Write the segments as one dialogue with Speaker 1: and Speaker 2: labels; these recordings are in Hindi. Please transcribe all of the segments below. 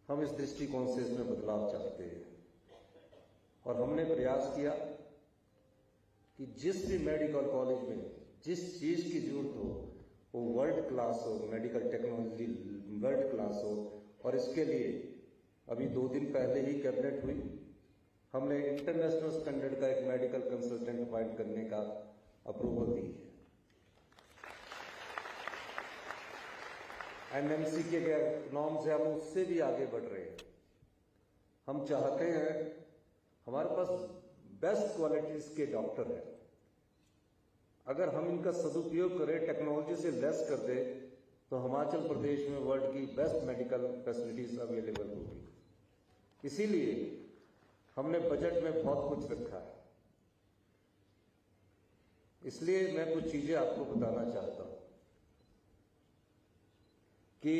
Speaker 1: हम इस दृष्टिकोण से इसमें बदलाव चाहते हैं और हमने प्रयास किया कि जिस भी मेडिकल कॉलेज में जिस चीज की जरूरत हो वो वर्ल्ड क्लास हो, मेडिकल टेक्नोलॉजी वर्ल्ड क्लास हो। और इसके लिए अभी 2 दिन पहले ही कैबिनेट हुई, हमने इंटरनेशनल स्टैंडर्ड का एक मेडिकल कंसल्टेंट अपॉइंट करने का अप्रूवल दी है। एनएमसी के नॉर्म से हम उससे भी आगे बढ़ रहे हैं। हम चाहते हैं हमारे पास बेस्ट क्वालिटीज के डॉक्टर हैं, अगर हम इनका सदुपयोग करें, टेक्नोलॉजी से लेस कर दे तो हिमाचल प्रदेश में वर्ल्ड की बेस्ट मेडिकल फैसिलिटीज अवेलेबल होगी। इसीलिए हमने बजट में बहुत कुछ रखा है। इसलिए मैं कुछ चीजें आपको बताना चाहता हूं कि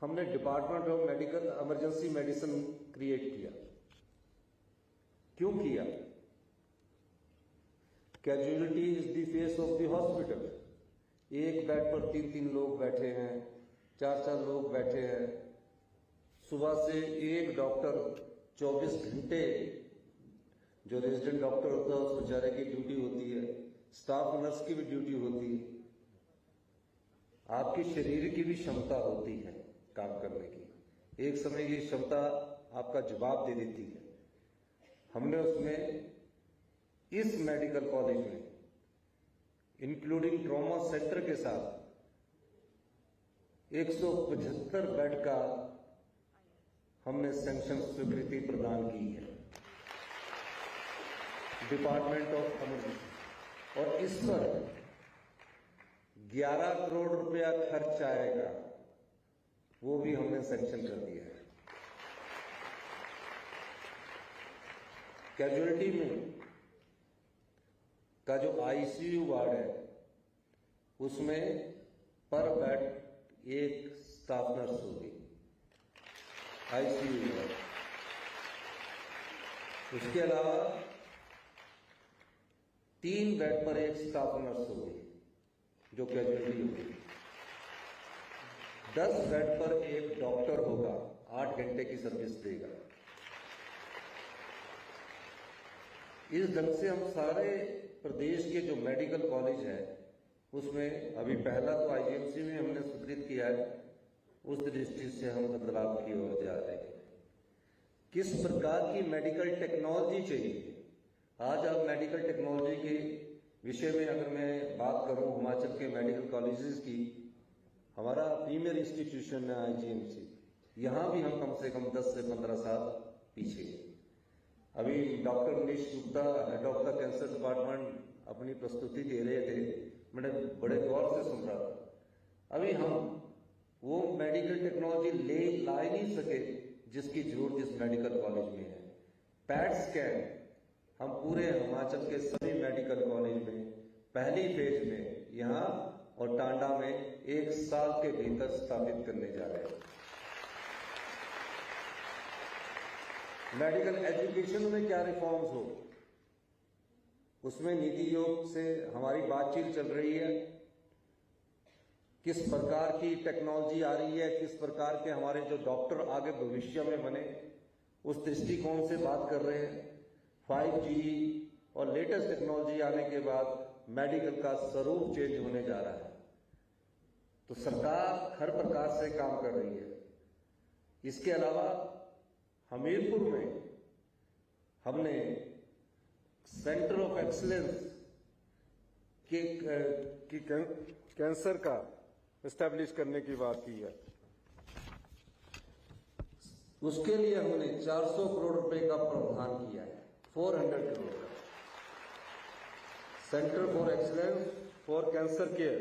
Speaker 1: हमने department of medical emergency medicine create किया। क्यों किया? Casualty is the face of the hospital. एक बेड पर 3-3 लोग बैठे हैं, 4-4 लोग बैठे हैं। सुबह से एक डॉक्टर 24 घंटे, जो रेजिडेंट डॉक्टर होता है उस बेचारे की ड्यूटी होती है, स्टाफ नर्स की भी ड्यूटी होती है। आपके शरीर की भी क्षमता होती है काम करने की। एक समय ये क्षमता आपका जवाब दे देती है। हमने उसमें इस मेडिकल कॉलेज में इंक्लूडिंग ट्रॉमा सेंटर के साथ 175 बेड का हमने सैंक्शन स्वीकृति प्रदान की है डिपार्टमेंट ऑफ इमरजेंसी, और इस पर 11 करोड़ रुपया खर्च आएगा, वो भी हमने सैंक्शन कर दिया है। कैजुअलिटी में का जो आईसीयू वार्ड है उसमें पर बेड एक स्टाफ नर्स होगी आईसीयू वार्ड। उसके अलावा 3 बेड पर एक स्टाफ नर्स होगी जो कैजुअलिटी होगी। 10 बेड पर एक डॉक्टर होगा, 8 घंटे की सर्विस देगा। इस ढंग से हम सारे प्रदेश के जो मेडिकल कॉलेज है उसमें अभी पहला तो आईजीएमसी में हमने स्वीकृत किया है, उस दृष्टि से हम बदलाव की ओर जा रहे हैं। किस प्रकार की मेडिकल टेक्नोलॉजी चाहिए? आज आप मेडिकल टेक्नोलॉजी के विषय में अगर मैं बात करूं, हिमाचल के मेडिकल कॉलेजेस की, हमारा प्रीमियर इंस्टीट्यूशन है आईजीएमसी, यहां भी हम कम से कम 10 से 15 साल पीछे हैं। अभी doctor Manish Gupta, head of the cancer department, अपनी प्रस्तुति दे रहे थे, मैंने बड़े गौर से सुन रहा था। अभी हम वो मेडिकल टेक्नोलॉजी ला ही नहीं सके जिसकी जरूरत इस मेडिकल कॉलेज में है। पैट स्कैन हम पूरे हिमाचल के सभी मेडिकल कॉलेज में पहली फेज में यहां और टांडा में 1 साल के भीतर स्थापित करने जा रहे हैं। मेडिकल एजुकेशन में क्या रिफॉर्म्स हो, उसमें नीति आयोग से हमारी बातचीत चल रही है। किस प्रकार की टेक्नोलॉजी आ रही है, किस प्रकार के हमारे जो डॉक्टर आगे भविष्य में बने, उस दृष्टिकोण से बात कर रहे हैं। 5G और लेटेस्ट टेक्नोलॉजी आने के बाद मेडिकल का स्वरूप चेंज होने जा रहा है, तो सरकार हर प्रकार से काम कर रही है। इसके अलावा हमीरपुर में हमने सेंटर ऑफ एक्सीलेंस के कैंसर का एस्टैब्लिश करने की बात की है। उसके लिए हमने 400 करोड़ रुपए का प्रावधान किया है, 400 करोड़ का centre for excellence for cancer care.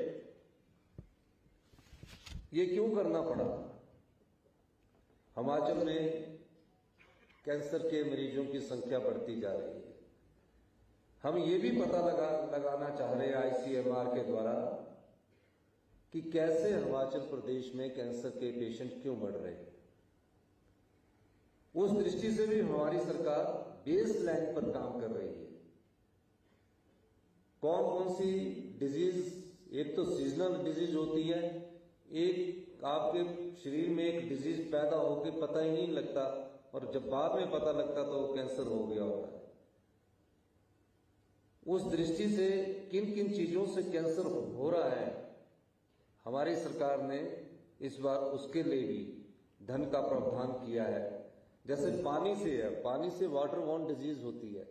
Speaker 1: ये क्यों करना पड़ा? हिमाचल में कैंसर के मरीजों की संख्या बढ़ती जा रही है। हम ये भी पता लगाना चाह रहे हैं आईसीएमआर के द्वारा कि कैसे हिमाचल प्रदेश में कैंसर के पेशेंट क्यों बढ़ रहे हैं। उस दृष्टि से भी हमारी सरकार बेस लाइन पर काम कर रही है। कौन कौन सी डिजीज, एक तो सीजनल डिजीज होती है, एक आपके शरीर में एक डिजीज पैदा होकर पता ही नहीं लगता, और जब बाद में पता लगता तो कैंसर हो गया होता है। उस दृष्टि से किन किन चीजों से कैंसर हो रहा है, हमारी सरकार ने इस बार उसके लिए भी धन का प्रावधान किया है। जैसे पानी से है, पानी से वाटर बॉर्न डिजीज होती है।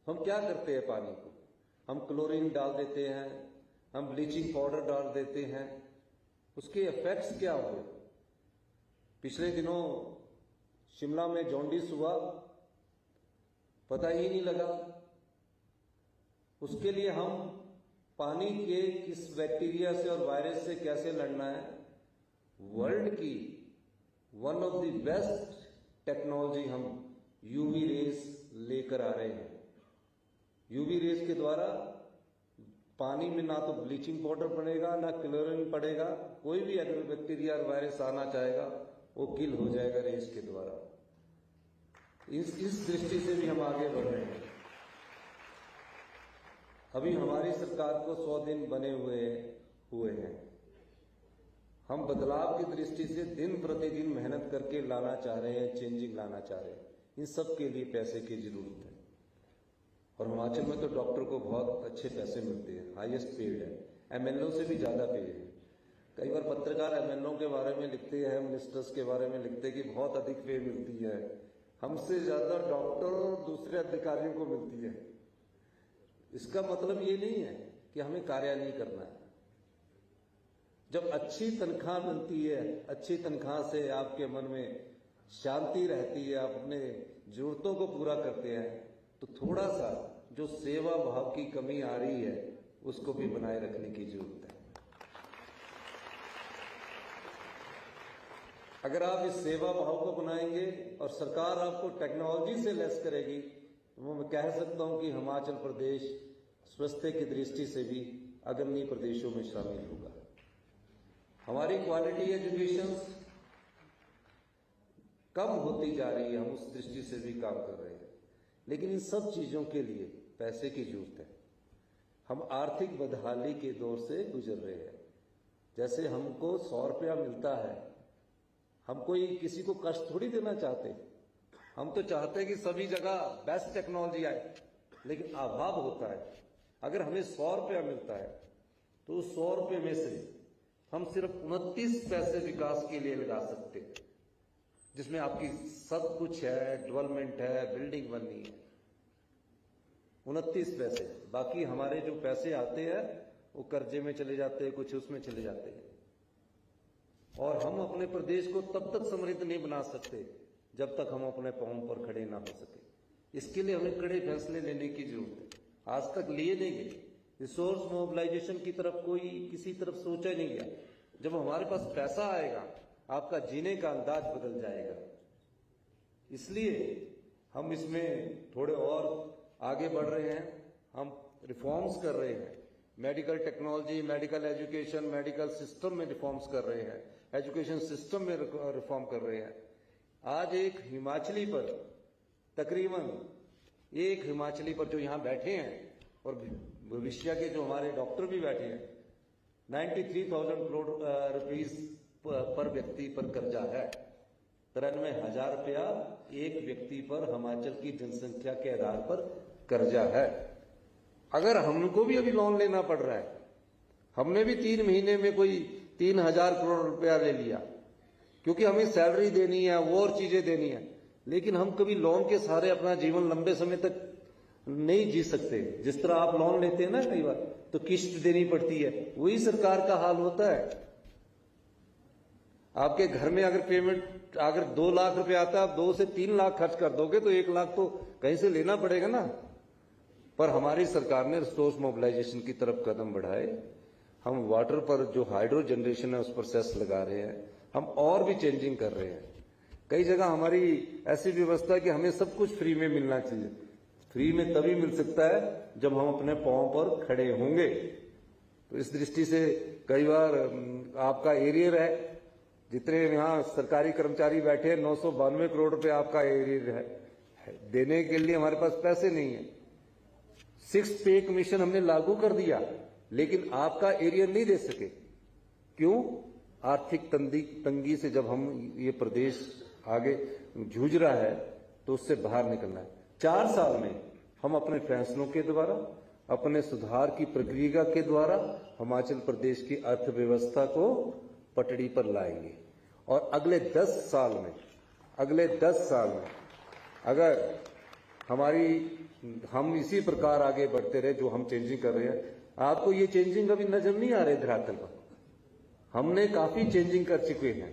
Speaker 1: हम क्या करते हैं, पानी को हम क्लोरीन डाल देते हैं, हम ब्लीचिंग पाउडर डाल देते हैं, उसके इफेक्ट्स क्या हुए। पिछले दिनों शिमला में जॉन्डिस हुआ, पता ही नहीं लगा। उसके लिए हम पानी के किस बैक्टीरिया से और वायरस से कैसे लड़ना है, वर्ल्ड की one of the best technology हम यूवी रेस लेकर आ रहे हैं। यूवी रेस के द्वारा पानी में ना तो ब्लीचिंग पाउडर पड़ेगा, ना क्लोरीन पड़ेगा, कोई भी अगर बैक्टीरिया और वायरस आना चाहेगा वो किल हो जाएगा रेस के द्वारा। इस दृष्टि से भी हम आगे बढ़ रहे हैं। अभी हमारी सरकार को 100 दिन बने हुए हैं। हम बदलाव की दृष्टि से दिन प्रतिदिन मेहनत करके लाना चाह रहे हैं, चेंजिंग लाना चाह रहे हैं। इन सब के लिए पैसे की जरूरत है, और हिमाचल में तो डॉक्टर को बहुत अच्छे पैसे मिलते हैं, हाईएस्ट पेड है, एमएलओ से भी ज्यादा पेड है। कई बार पत्रकार एमएलओ के बारे में लिखते हैं, मिनिस्टर्स के बारे में लिखते हैं कि बहुत अधिक पे मिलती है। हमसे ज्यादा डॉक्टर और दूसरे अधिकारियों को मिलती है। इसका मतलब ये नहीं है कि हमें कार्य नहीं करना है। जब अच्छी तनख्वाह मिलती है, अच्छी तनख्वाह से आपके मन में शांति रहती है, आप अपने जरूरतों को पूरा करते हैं, तो थोड़ा सा जो सेवा भाव की कमी आ रही है उसको भी बनाए रखने की जरूरत है। अगर आप इस सेवा भाव को बनाएंगे और सरकार आपको टेक्नोलॉजी से लेस करेगी, तो मैं कह सकता हूं कि हिमाचल प्रदेश स्वास्थ्य की दृष्टि से भी अग्रणी प्रदेशों में शामिल होगा। हमारी क्वालिटी एजुकेशन कम होती जा रही है, हम उस दृष्टि से भी काम कर रहे हैं। लेकिन इन सब चीजों के लिए पैसे की जरूरत है। हम आर्थिक बदहाली के दौर से गुजर रहे हैं। जैसे हमको 100 रुपया मिलता है, हम कोई किसी को कष्ट थोड़ी देना चाहते। हम तो चाहते हैं कि सभी जगह बेस्ट टेक्नोलॉजी आए, लेकिन अभाव होता है। अगर हमें 100 रुपया मिलता है तो उस 100 रुपये में से हम सिर्फ 29 पैसे विकास के लिए लगा सकते हैं, जिसमें आपकी सब कुछ है, डेवलपमेंट है, बिल्डिंग बननी है। 29 पैसे, बाकी हमारे जो पैसे आते हैं वो कर्जे में चले जाते हैं, कुछ उसमें चले जाते हैं। और हम अपने प्रदेश को तब तक समृद्ध नहीं बना सकते जब तक हम अपने पांव पर खड़े ना हो सके। इसके लिए हमें कड़े फैसले लेने की जरूरत है। आज तक लिए नहीं गए। रिसोर्स मोबिलाइजेशन की तरफ कोई किसी तरफ सोचा नहीं गया। जब हमारे पास पैसा आएगा, आपका जीने का अंदाज बदल जाएगा। इसलिए हम इसमें थोड़े और आगे बढ़ रहे हैं। हम रिफॉर्म्स कर रहे हैं, medical technology, medical education, medical system में रिफॉर्म्स कर रहे हैं, एजुकेशन सिस्टम में रिफॉर्म कर रहे हैं। आज एक हिमाचली पर, तकरीबन एक हिमाचली पर जो यहाँ बैठे हैं और भविष्य के जो हमारे डॉक्टर भी बैठे हैं, 93,000 करोड़ रुपीस पर व्यक्ति पर कर्जा है। 93,000 रुपया एक व्यक्ति पर हिमाचल की जनसंख्या के आधार पर कर्जा है। अगर हमको भी अभी लोन लेना पड़ रहा है, हमने भी 3 महीने में कोई 3,000 करोड़ रुपया ले लिया, क्योंकि हमें सैलरी देनी है, वो और चीजें देनी है। लेकिन हम कभी लोन के सहारे अपना जीवन लंबे समय तक नहीं जी सकते। जिस तरह आप लोन लेते हैं ना, कई बार तो किस्त देनी पड़ती है, वही सरकार का हाल होता है। आपके घर में अगर पेमेंट अगर 2 लाख रुपए आता है, आप 2 से 3 लाख खर्च कर दोगे तो 1 लाख तो कहीं से लेना पड़ेगा ना। पर हमारी सरकार ने रिसोर्स मोबिलाइजेशन की तरफ कदम बढ़ाए। हम वाटर पर जो हाइड्रो जनरेशन है उस पर सेस लगा रहे हैं। हम और भी चेंजिंग कर रहे हैं। कई जगह हमारी ऐसी व्यवस्था है कि हमें सब कुछ फ्री में मिलना चाहिए। फ्री में तभी मिल सकता है जब हम अपने पांव पर खड़े होंगे। तो इस दृष्टि से कई बार आपका एरियर है, जितने यहाँ सरकारी कर्मचारी बैठे हैं, 992 करोड़ रुपए आपका एरियर है, देने के लिए हमारे पास पैसे नहीं है। 6 पे कमीशन हमने लागू कर दिया, लेकिन आपका एरियर नहीं दे सके। क्यों? आर्थिक तंगी से जब हम ये प्रदेश आगे जूझ रहा है तो उससे बाहर निकलना है। 4 साल में हम अपने फैसलों के द्वारा, अपने सुधार की प्रक्रिया के द्वारा हिमाचल प्रदेश की अर्थव्यवस्था को पटड़ी पर लाएंगे। और अगले 10 साल में अगर हम इसी प्रकार आगे बढ़ते रहे जो हम चेंजिंग कर रहे हैं, आपको ये चेंजिंग अभी नजर नहीं आ रहे धरातल पर, हमने काफी चेंजिंग कर चुके हैं।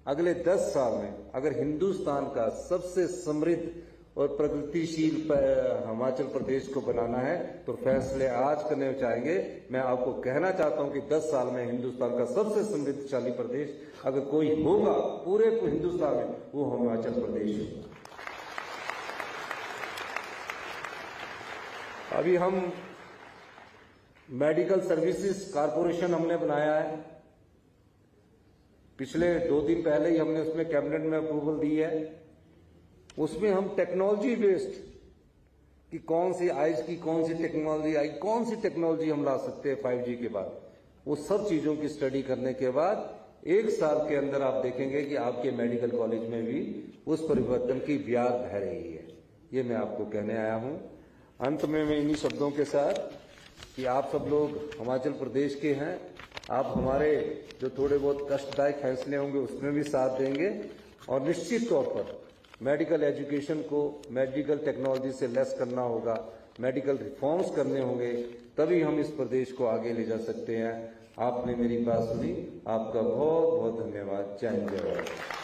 Speaker 1: अगले 10 साल में अगर हिंदुस्तान का सबसे समृद्ध और प्रगतिशील हिमाचल प्रदेश को बनाना है तो फैसले आज करने चाहेंगे। मैं आपको कहना चाहता हूं कि 10 साल में हिंदुस्तान का सबसे समृद्धशाली प्रदेश अगर कोई होगा पूरे हिंदुस्तान में, वो हिमाचल प्रदेश होगा। अभी हम मेडिकल सर्विसेज कारपोरेशन हमने बनाया है, पिछले 2 दिन पहले ही हमने उसमें कैबिनेट में अप्रूवल दी है। उसमें हम टेक्नोलॉजी बेस्ड कि कौन सी टेक्नोलॉजी आई, कौन सी टेक्नोलॉजी हम ला सकते हैं 5G के बाद, वो सब चीजों की स्टडी करने के बाद 1 साल के अंदर आप देखेंगे कि आपके मेडिकल कॉलेज में भी उस परिवर्तन की ब्याज बह रही है। ये मैं आपको कहने आया हूं। अंत में मैं इन्हीं शब्दों के साथ कि आप सब लोग हिमाचल प्रदेश के हैं, आप हमारे जो थोड़े बहुत कष्टदायक फैसले होंगे उसमें भी साथ देंगे और निश्चित तौर पर मेडिकल एजुकेशन को मेडिकल टेक्नोलॉजी से लेस करना होगा, मेडिकल रिफॉर्म्स करने होंगे, तभी हम इस प्रदेश को आगे ले जा सकते हैं। आपने मेरी बात सुनी, आपका बहुत बहुत धन्यवाद। जय हिंद, जय भारत।